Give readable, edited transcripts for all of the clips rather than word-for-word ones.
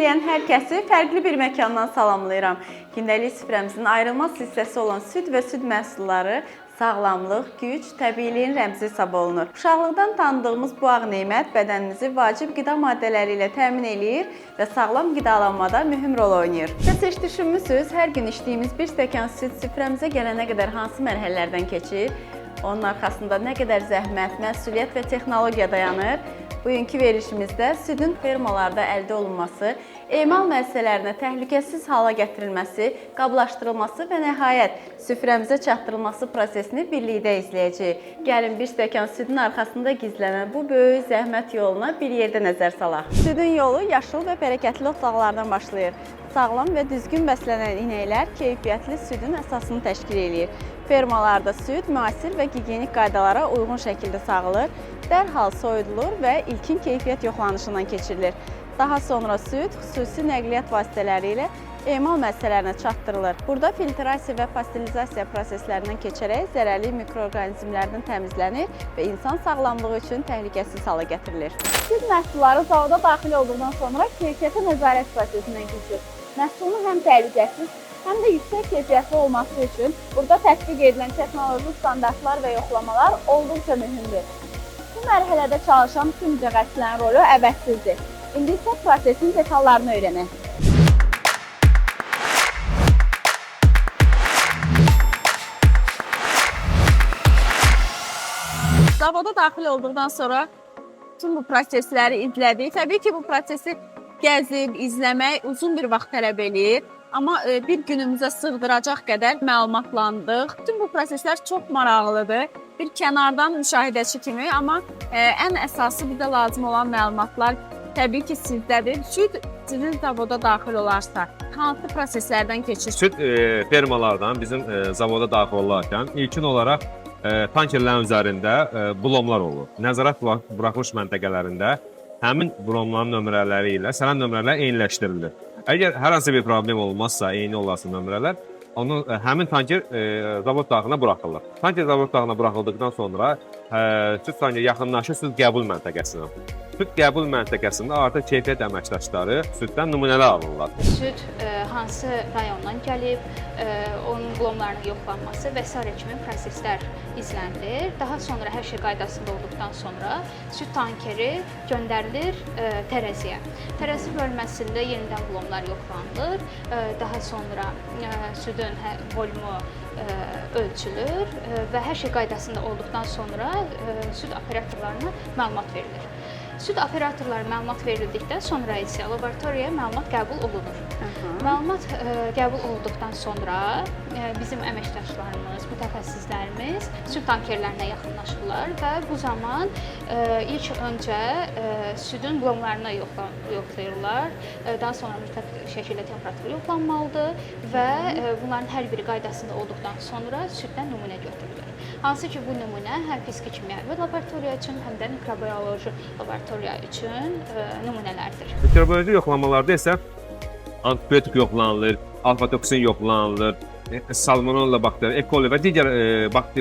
izləyən hər kəsi fərqli bir məkandan salamlayıram. Gündəlik süfrəmizin ayrılmaz hissəsi olan süd və süd məhsulları sağlamlıq, güc, təbiiliyin rəmzi hesab olunur. Uşaqlıqdan tanıdığımız bu ağ nemət bədənimizi vacib qida maddələri ilə təmin eləyir və sağlam qidalanmada mühüm rol oynayır. Siz heç düşünmüsünüz, hər gün içdiyimiz bir stəkan süd süfrəmizə gələnə qədər hansı mərhələlərdən keçir? Onun arxasında nə qədər zəhmət, məsuliyyət və texnologiya dayanır? Bugünkü verilişimizdə südün fermalarda əldə olunması, emal müəssisələrinə təhlükəsiz hala gətirilməsi, qablaşdırılması və nəhayət süfrəmizə çatdırılması prosesini birlikdə izləyəcəyik. Gəlin bir stəkan südün arxasında gizlənən bu böyük zəhmət yoluna bir yerdə nəzər salaq. Südün yolu yaşıl və bərəkətli otlaqlardan başlayır. Sağlam və düzgün bəslənən inəklər keyfiyyətli südün əsasını təşkil edir. Fermalarda süd müasir və gigiyenik qaydalara uyğun şəkildə sağılır, dərhal soyudulur və ilkin keyfiyyət yoxlanışından keçirilir. Daha sonra süd xüsusi nəqliyyat vasitələri ilə emal müəssisələrinə çatdırılır. Burada filtrasiya və pastörizasiya proseslərindən keçərək zərərli mikroorqanizmlərdən təmizlənir və insan sağlamlığı üçün təhlükəsiz hala gətirilir. Süd məhsulları zavoda daxil olduqdan sonra keyfiyyətə nəzarət prosesindən keçir. Məhsulun həm təhlükəsiz, həm də yüksək keyfiyyətli olması üçün burada tətbiq edilən texnoloji standartlar və yoxlamalar olduqca mühümdür. Bu mərhələdə çalışan tüm mütəxəssislərin rolu əvəzsizdir. İndi isə prosesin detallarını öyrənək. Zavoda daxil olduqdan sonra tüm bu prosesləri izlədik. Təbii ki, bu prosesi gəzib, izləmək uzun bir vaxt tələb edir. Amma bir günümüzə sığdıracaq qədər məlumatlandıq. Bütün bu proseslər çox maraqlıdır. Bir kənardan müşahidəçi kimi, amma ən əsası bizə lazım olan məlumatlar təbii ki, sizdədir. Süd sizin zavoda daxil olarsa, hansı proseslərdən keçir? Süd fermalardan bizim zavoda daxil olarkən ilkin olaraq tankerlərin üzərində blomlar olur. Nəzarət buraxılış məntəqələrində həmin blomların nömrələri ilə sənəd nömrələr eyniləşdirilir. Əgər hər hansı bir problem olmazsa, eyni olarsa nömrələr, həmin tanker zavod daxilına buraxılır. Tanker zavod daxilına buraxıldıqdan sonra süd tanker yaxınlaşır süd qəbul məntəqəsinə. Süd qəbul məntəqəsində artıq keyfiyyət əməkdaşları süddən nümunələr alırlar. Süd hansı rayondan gəlib, onun blomlarının yoxlanması və s. kimi proseslər izlənilir. Daha sonra hər şey qaydasında olduqdan sonra süd tankeri göndərilir tərəziyə. Tərəzi bölməsində yenidən blomlar yoxlanılır. Daha sonra südün volümu ölçülür və hər şey qaydasında olduqdan sonra süd operatorlarına məlumat verilir. Süd operatorlara məlumat verildikdən sonra isə laboratoriyaya məlumat qəbul olunur. Məlumat qəbul olduqdan sonra bizim əməkdaşlarımız, mütəxəssislərimiz süd tankerlərinə yaxınlaşırlar və bu zaman ilk öncə südün blomlarına yoxlayırlar. Daha sonra mütləq şəkildə temperatur yoxlanmalıdır və bunların hər biri qaydasında olduqdan sonra süddən nümunə götürülür. Hansı ki, bu nümunə həm fiziki kimyəvi laboratoriya üçün, həm də mikrobioloji laboratoriya üçün nümunələrdir. Mikrobioloji yoxlamalarda isə antibiotik yoxlanılır, alfa-toksin yoxlanılır, salmonella bakteri, E. coli və digər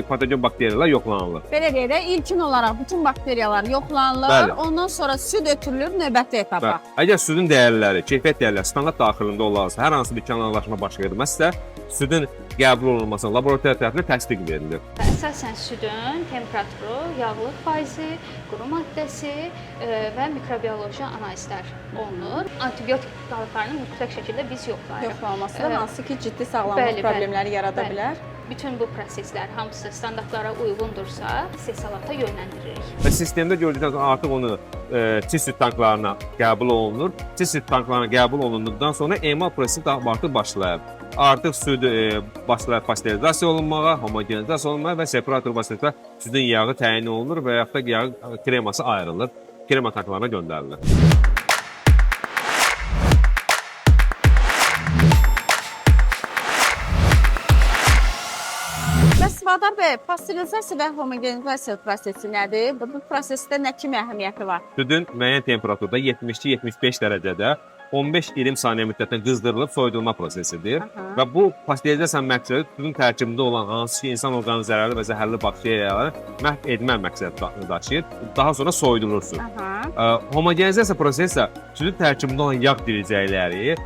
patogen bakteriyalar yoxlanılır. Belə deyək, ilkin olaraq bütün bakteriyalar yoxlanılır, Bəli. ondan sonra süd ötürülür növbəti etapa. Əgər südün dəyərləri, keyfiyyət dəyərləri standart daxilində olarsa, hər hansı bir kənarlaşma baş verməzsə, südün qəbul olunması laboratoriya tərəfindən təsdiq verilir. Əsasən südün temperaturu, yağlıq faizi, quru maddəsi və mikrobioloji analizlər olunur. Antibiotik qalıqlarını mütləq şəkildə biz yoxlayırıq. Yoxlanması da hansı ki, ciddi sağlamlıq problemləri yarada bilər. Bütün bu proseslər hamısı standartlara uyğundursa, istehsalata yönləndiririk. Və sistemdə gördükdən sonra artıq onu çiğ süd tanklarına qəbul olunur. Çiğ süd tanklarına qəbul olunduqdan sonra emal prosesi artıq başlayır. Artıq süd başlayır pastörizasiya olunmağa, homogenizasiya olunmağa və separator vasitəsilə südün yağı təyin olunur və yaxud da yağ kreması ayrılır, krema tanklarına göndərilir. Səfadar bəy, pastörizasiya və homogenizasiya prosesi nədir? Bu prosesdə nə kimi əhəmiyyəti var? Südün müəyyən temperaturda 72-75 dərəcədə 15-20 saniyə müddətində qızdırılıb soyudulma prosesidir. Aha. Və bu pasterizasiya məqsədi südün tərkibində olan hansı ki insan orqanı zərərli və zəhərli bakteriyaları məhv etmə məqsədi daşıyır. Daha sonra soyudulur süd. Homogenizasiya prosesi isə südün tərkibində olan yağ diricəkləri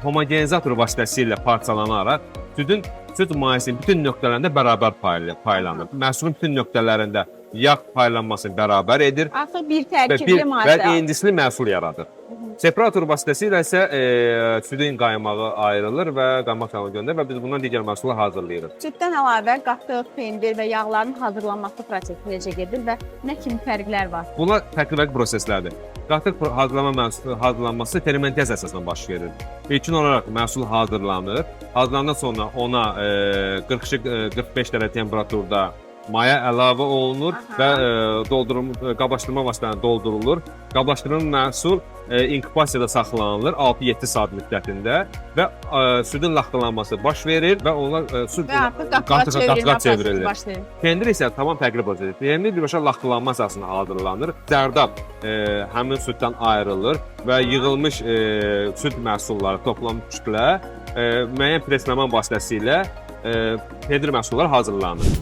homogenizator vasitəsilə parçalanaraq süd mayesinin bütün nöqtələrində bərabər paylanır. Məhsulun bütün nöqtələrində yağ paylanmasını bərabər edir Artıq bir və tərkibli maddə. endisli məhsul yaradır. Separator vasitəsilə isə südün qaymağı ayrılır və qaymaq kanalına göndərilir və biz bundan digər məhsulu hazırlayırıq. Süddən əlavə qatıq, pendir və yağların hazırlanması prosesi necə gedir və nə kimi fərqlər var? Bunlar fərqli proseslərdir. Qatıq hazırlanması fermentasiya əsasında baş verir. İlkin olaraq məhsul hazırlanır. Hazırlandan sonra ona 40-45 dərəcə temperaturda maya əlavə olunur və qablaşdırma vasitəsilə doldurulur. Qablaşdırılan məhsul inkubasiyada saxlanılır 6-7 saat müddətində və südün laxtalanması baş verir və onlar süd qatığa çevrilir. Pendir isə tamam fərqli prosesdir. Pendir birbaşa laxtalanma əsasında hazırlanır. Zərdab həmin süddən ayrılır və yığılmış süd məhsulları toplanmış kütlə müəyyən presləmə vasitəsilə pendir məhsulları hazırlanır.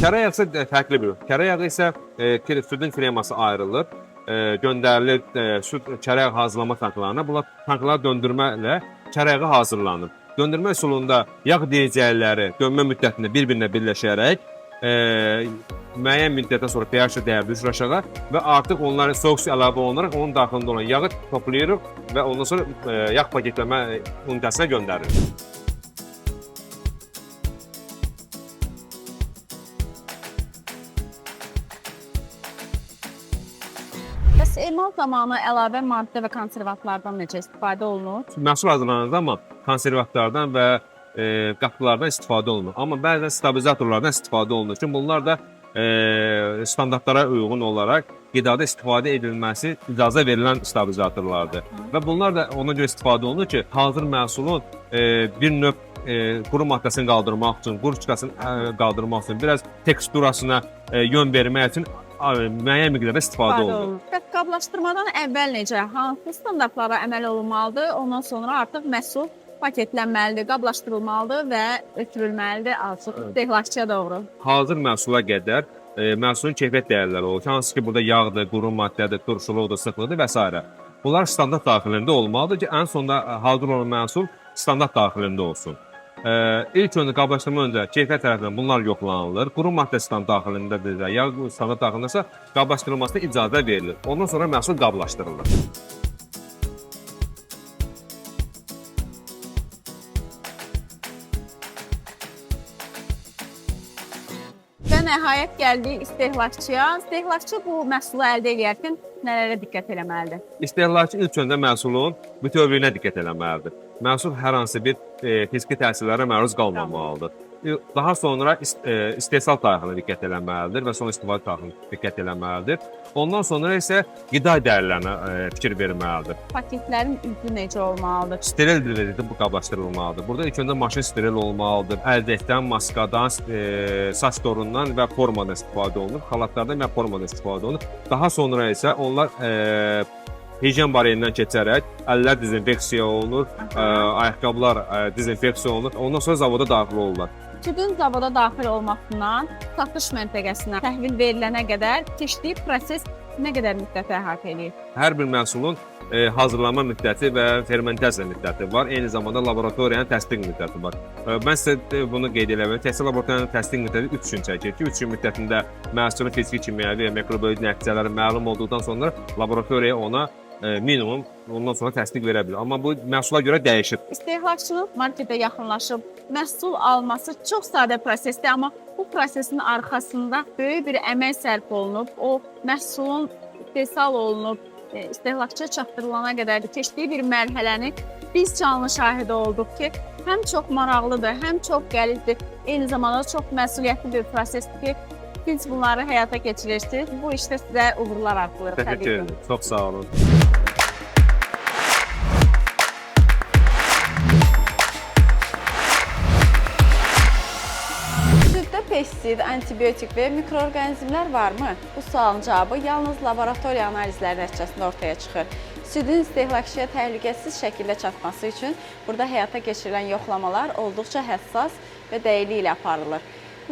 Kərə yağı isə fərqli bir. Kərə yağı isə südün kreması ayrılır, göndərilir süd kərə yağı hazırlama tanklarına. Bunlar tanklara döndürməklə kərə yağı hazırlanır. Döndürmə üsulunda yağ diricəkləri dönmə müddətində bir-birinə birləşərək müəyyən müddətdən sonra pH dəyəri düşür aşağı və artıq onların soyuq su əlavə olunaraq onun daxilində olan yağı toplayırıq və ondan sonra yağ paketləmə unitəsinə göndəririk. Emal zamanı əlavə maddə və konservantlardan necə istifadə olunur? Məhsul hazırlanır amma konservantlardan və qatlardan istifadə olunur. Amma bəzən stabilizatorlardan istifadə olunur. Çünki bunlar da standartlara uyğun olaraq qidada istifadə edilməsi icazə verilən stabilizatorlardır. Və bunlar da ona görə istifadə olunur ki, hazır məhsulun bir növ quru maddəsini qaldırmaq üçün, qurçukasını qaldırmaq üçün, biraz teksturasına yön vermək üçün müəyyən miqdarda istifadə olunur. Qablaşdırmadan əvvəl necə, hansı standartlara əməl olunmalıdır? Ondan sonra artıq məhsul paketlənməlidir, qablaşdırılmalıdır və ötürülməlidir artıq istehlakçıya doğru. Hazır məhsula qədər məhsulun keyfiyyət dəyərləri olur. Hansı ki, burada yağdır, quru maddədir, turşuluqdur, sıxlıqdır və s. Bunlar standart daxilində olmalıdır ki, ən sonunda hazır olan məhsul standart daxilində olsun. İlk öncə qablaşdırma öncə keyfiyyət tərəfindən bunlar yoxlanılır. Quru maddə stand daxilindədirsə, yağ standart daxilindəsə qablaşdırılmasına icazə verilir. Ondan sonra məhsul qablaşdırılır. Və nəhayət gəldik istehlakçıya. İstehlakçı bu məhsulu əldə edərkən nələrə diqqət etməlidir? İstehlakçı ilk öncə məhsulun bütövlüyünə diqqət etməlidir. Məhsul hər hansı bir fiziki təsirlərə məruz qalmamalıdır. Daha sonra istehsal tarixinə diqqət etməlidir və son istifadə tarixinə diqqət etməlidir. Ondan sonra isə qida dəyərlərinə fikir verməlidir. Paketlərin üzü necə olmalıdır? Steril bir vəziyyətdə bu qablaşdırılmalıdır. Burada ilk öncə maşın steril olmalıdır. Əldəkdən, maskadan, saç torundan və formadan istifadə olunur. Xalatlardan və formadan istifadə olunur. Daha sonra isə onlar higien bariyerindən keçərək əllər dezinfeksiya olunur, ayaqqabılar dezinfeksiya olunur. Ondan sonra zavoda daxil olurlar. Südün zavoda daxil olmasından satış məntəqəsinə təhvil verilənə qədər keçdiyi proses nə qədər müddət əhatə edir? Hər bir məhsulun hazırlanma müddəti və fermentasiya müddəti var. Eyni zamanda laboratoriyanın təsdiq müddəti var. Mən sizə bunu qeyd edirəm. Təhsil laboratoriyanın təsdiq müddəti 3 gün çəkir ki, 3 gün müddətində məhsulun fiziki, kimyəvi və mikrobioloji nəticələri məlum olduqdan sonra laboratoriya ona minimum ondan sonra təsdiq verə bilər. Amma bu məhsula görə dəyişir. İstehlakçının marketə yaxınlaşıb məhsul alması çox sadə prosesdir, amma bu prosesin arxasında böyük bir əmək sərf olunub. O məhsulun istehsal olunub, istehlakçıya çatdırılana qədər keçdiyi bir mərhələni biz canlı şahidi olduq ki, həm çox maraqlıdır, həm çox qəlizdir, eyni zamanda çox məsuliyyətli bir prosesdir ki, siz bunları həyata keçirirsiniz. Bu işdə sizə uğurlar arzulayırıq. Təşəkkür ederim. Çox sağ olun. pestis, antibiotik və mikroorqanizmlər varmı? Bu sualın cavabı yalnız laboratoriya analizləri nəticəsində ortaya çıxır. Südün istehlakçıya təhlükəsiz şəkildə çatması üçün burada həyata keçirilən yoxlamalar olduqca həssas və dəqiqlik ilə aparılır.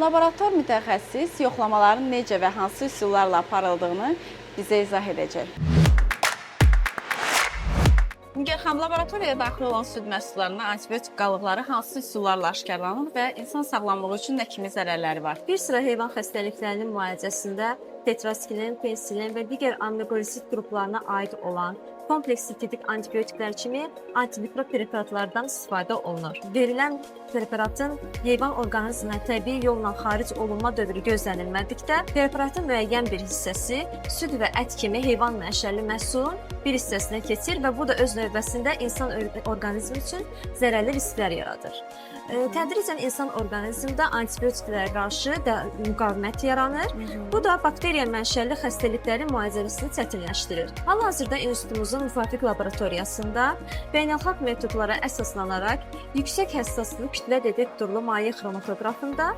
Laborator mütəxəssis yoxlamaların necə və hansı üsullarla aparıldığını bizə izah edəcək. Nigar xanım, laboratoriyaya daxil olan süd məhsullarında antibiotik qalıqları hansı üsullarla aşkarlanır və insan sağlamlığı üçün nə kimi zərərləri var? Bir sıra heyvan xəstəliklərinin müalicəsində tetraskilin, penisilin və digər aminoglisid qruplarına aid olan kompleks sintetik antibiotiklər kimi antimikrob preparatlardan istifadə olunur. Verilən preparatın heyvan orqanizminə təbii yolla xaric olunma dövrü gözlənilmədikdə, preparatın müəyyən bir hissəsi süd və ət kimi heyvan mənşəli məhsulun bir hissəsinə keçir və bu da öz növbəsində insan orqanizmi üçün zərərli risklər yaradır. Tədricən insan orqanizmində antibiotiklərə qarşı müqavimət yaranır. Bu da bakteriya mənşəli xəstəliklərin müalicəsini çətinləşdirir. Hal-hazırda institutumuzun müvafiq laboratoriyasında beynəlxalq metodlara əsaslanaraq yüksək həssaslıq kütlə detektorlu maye xromatoqrafında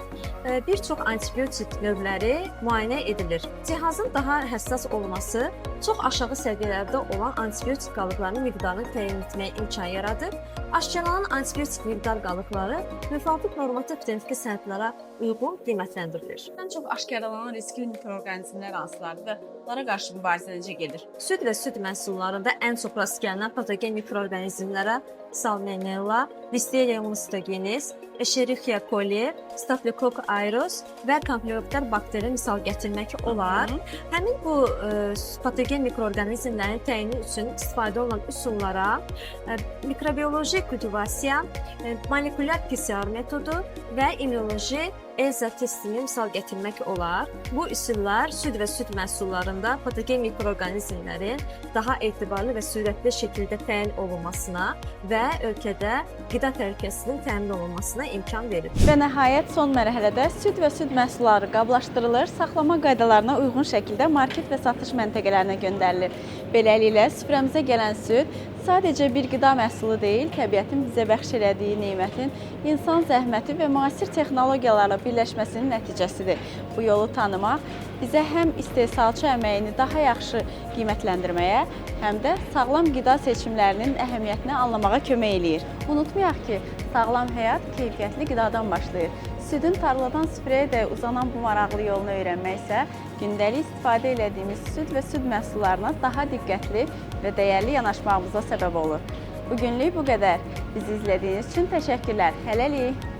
bir çox antibiotik növləri müayinə edilir. Cihazın daha həssas olması çox aşağı səviyyələrdə olan antibiotik qalıqlarının miqdarını təyin etməyə imkan yaradır. Aşkarlanan antibiotik miqdar qalıqları müvafiq normativ texniki sənədlərə uyğun qiymətləndirilir. Ən çox aşkarlanan riskli mikroorqanizmlər hansılardır və onlara qarşı mübarizə necə gedir? Süd və süd məhsullarında ən çox rast gəlinən patogen mikroorqanizmlərə Salmonella, Listeria monocytogenes, Escherichia coli, Staphylococcus aureus və Campylobacter bakteri misal gətirmək olar. Həmin bu patogen mikroorqanizmlərin təyini üçün istifadə olunan üsullara mikrobioloji kultivasiya, molekulyar PCR metodu və immunoloji ELISA testini misal gətirmək olar. Bu üsullar süd və süd məhsullarında patogen mikroorqanizmlərin daha etibarlı və sürətli şəkildə təyin olunmasına və ölkədə qida təhlükəsizliyinin təmin olunmasına imkan verir. Və nəhayət son mərhələdə süd və süd məhsulları qablaşdırılır, saxlama qaydalarına uyğun şəkildə market və satış məntəqələrinə göndərilir. Beləliklə, süfrəmizə gələn süd sadəcə bir qida məhsulu deyil, təbiətin bizə bəxş elədiyi nemətin insan zəhməti və müasir texnologiyalarla birləşməsinin nəticəsidir. Bu yolu tanımaq bizə həm istehsalçı əməyini daha yaxşı qiymətləndirməyə, həm də sağlam qida seçimlərinin əhəmiyyətini anlamağa kömək eləyir. Unutmayaq ki, sağlam həyat keyfiyyətli qidadan başlayır. Südün tarladan süfrəyə də uzanan bu maraqlı yolunu öyrənmək isə gündəlik istifadə etdiyimiz süd və süd məhsullarına daha diqqətli və dəyərli yanaşmağımıza səbəb olur. Bugünlük bu qədər. Bizi izlədiyiniz üçün təşəkkürlər. Hələlik.